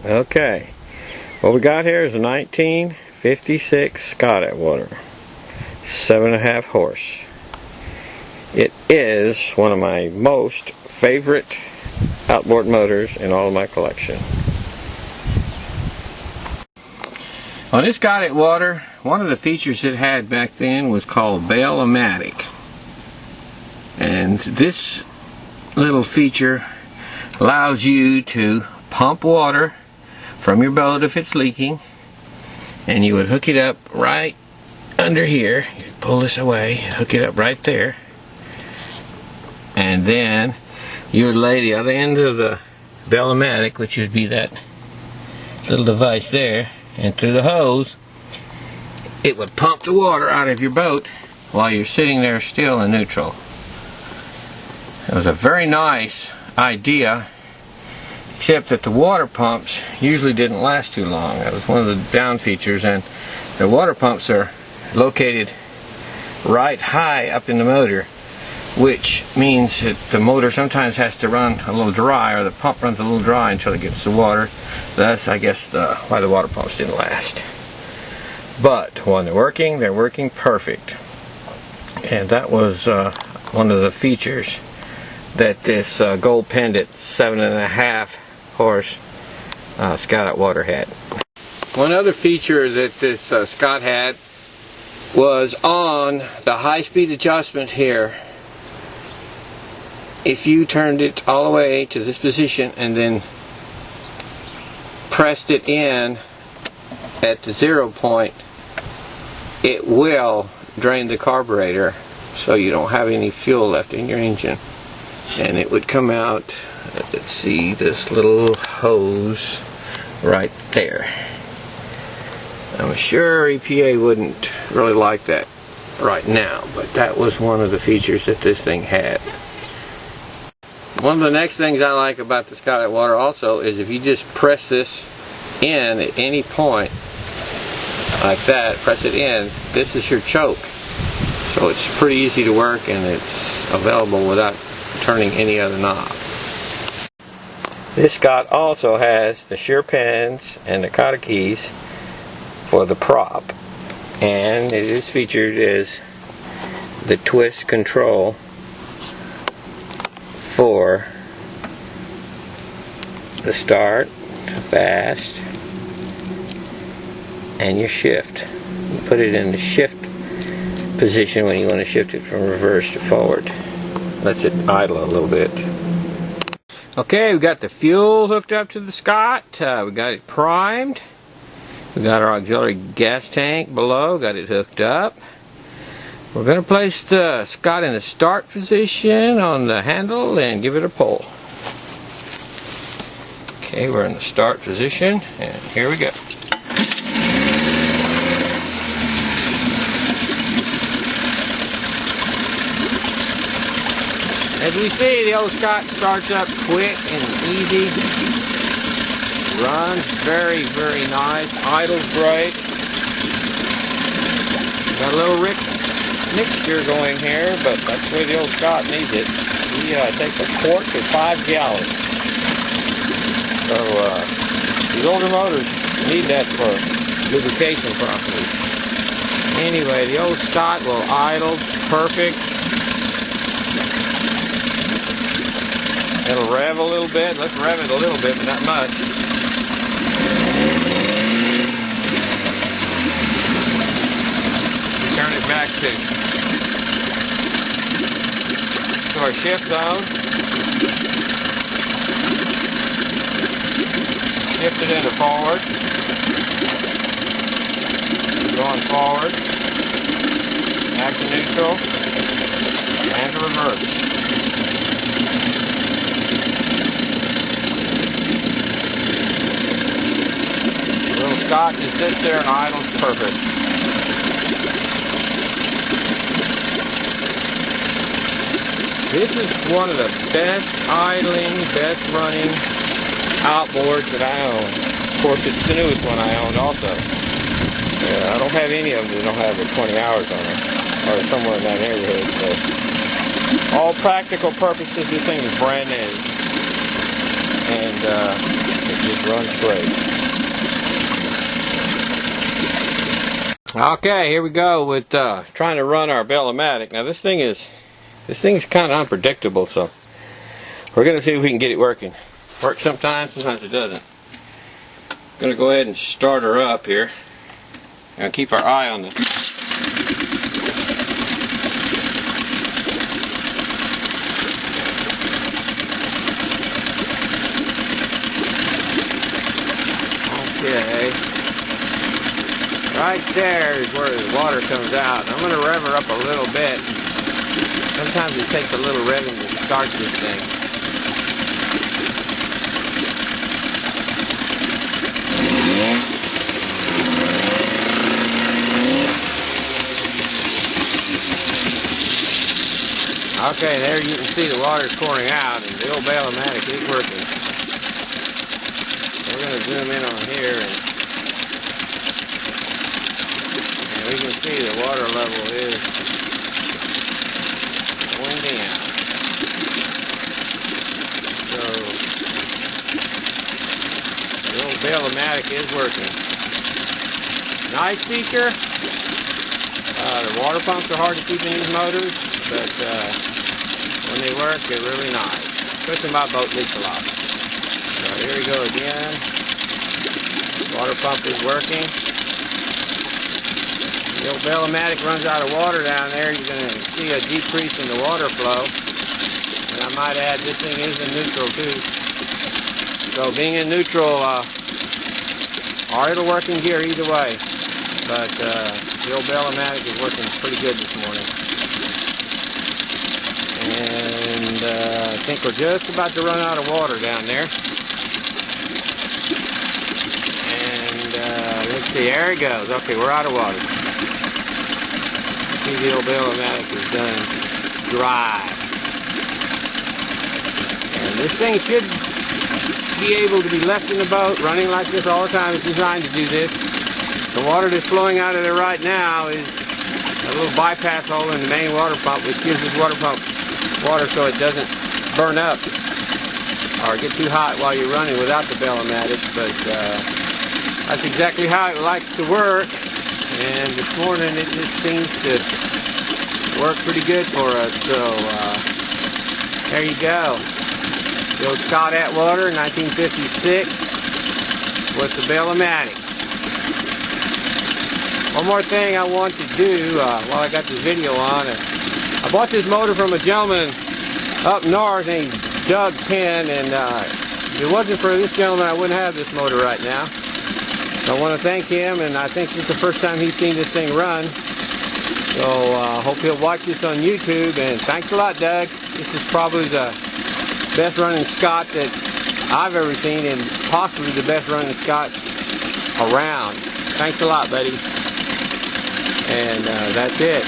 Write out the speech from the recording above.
Okay, what we got here is a 1956 Scott-Atwater, 7.5 horse. It is one of my most favorite outboard motors in all of my collection. On this Scott-Atwater, one of the features it had back then was called BAIL-A-MATIC. And this little feature allows you to pump water from your boat if it's leaking, and you would hook it up right under here. You'd pull this away, hook it up right there, and then you would lay the other end of the BAIL-A-MATIC, which would be that little device there, and through the hose it would pump the water out of your boat while you're sitting there still in neutral. It was a very nice idea, except that the water pumps usually didn't last too long. That was one of the down features, and the water pumps are located right high up in the motor, which means that the motor sometimes has to run a little dry, or the pump runs a little dry until it gets the water. That's, I guess, why the water pumps didn't last. But when they're working perfect. And that was one of the features that this gold pendant 7.5 horse Scott-Atwater had. One other feature that this Scott had was on the high-speed adjustment here. If you turned it all the way to this position and then pressed it in at the 0 point, it will drain the carburetor so you don't have any fuel left in your engine. And it would come out, let's see, this little hose right there. I'm sure EPA wouldn't really like that right now, but that was one of the features that this thing had. One of the next things I like about the Scott-Atwater also is if you just press this in at any point like that, press it in, this is your choke. So it's pretty easy to work, and it's available without turning any other knob. This Scott also has the shear pins and the cotter keys for the prop, and it is featured as the twist control for the start, fast, and your shift. You put it in the shift position when you want to shift it from reverse to forward. Lets it idle a little bit. Okay, we got the fuel hooked up to the Scott. We got it primed. We got our auxiliary gas tank below. Got it hooked up. We're going to place the Scott in the start position on the handle and give it a pull. Okay, we're in the start position, and here we go. As we see, the old Scott starts up quick and easy. Runs very, very nice. Idles great. Got a little mixture going here, but that's the way the old Scott needs it. He takes a quart to 5 gallons. So these older motors need that for lubrication properties. Anyway, the old Scott will idle perfect. It'll rev a little bit. Let's rev it a little bit, but not much. Turn it back to our shift zone. Shift it into forward. Going forward. Back to neutral. And to reverse. Scott just sits there and idles perfect. This is one of the best idling, best running outboards that I own. Of course, it's the newest one I owned also. I don't have any of them that don't have 20 hours on them, or somewhere in that neighborhood. So, all practical purposes, this thing is brand new. and it just runs great. Okay, here we go with trying to run our BAIL-A-MATIC. Now this thing's kind of unpredictable, so we're going to see if we can get it working. Works sometimes it doesn't. Going to go ahead and start her up here and keep our eye on the right there is where the water comes out. I'm going to rev her up a little bit. Sometimes it takes a little revving to start this thing. Okay, there you can see the water's pouring out, and the old BAIL-A-MATIC is working. We're going to zoom in on here, and we can see the water level is going down. So the old BAIL-A-MATIC is working. Nice feature. The water pumps are hard to keep in these motors, but when they work, they're really nice. Especially my boat leaks a lot. So here we go again. Water pump is working. The old BAIL-A-MATIC runs out of water down there. You're going to see a decrease in the water flow. And I might add, this thing is in neutral too. So being in neutral, or it'll work in gear either way. But the old BAIL-A-MATIC is working pretty good this morning. And I think we're just about to run out of water down there. And let's see, there it goes. Okay, we're out of water. The old BAIL-A-MATIC is done dry. And this thing should be able to be left in the boat running like this all the time. It's designed to do this. The water that's flowing out of there right now is a little bypass hole in the main water pump, which gives this water pump water so it doesn't burn up or get too hot while you're running without the BAIL-A-MATIC. But that's exactly how it likes to work. And this morning it just seems to work pretty good for us. So there you go. The old Scott-Atwater 1956 with the BAIL-A-MATIC. One more thing I want to do while I got this video on. I bought this motor from a gentleman up north named Doug Penn, and if it wasn't for this gentleman I wouldn't have this motor right now. So I want to thank him, and I think this is the first time he's seen this thing run. So I hope he'll watch this on YouTube, and thanks a lot, Doug. This is probably the best running Scott that I've ever seen, and possibly the best running Scott around. Thanks a lot, buddy. And that's it.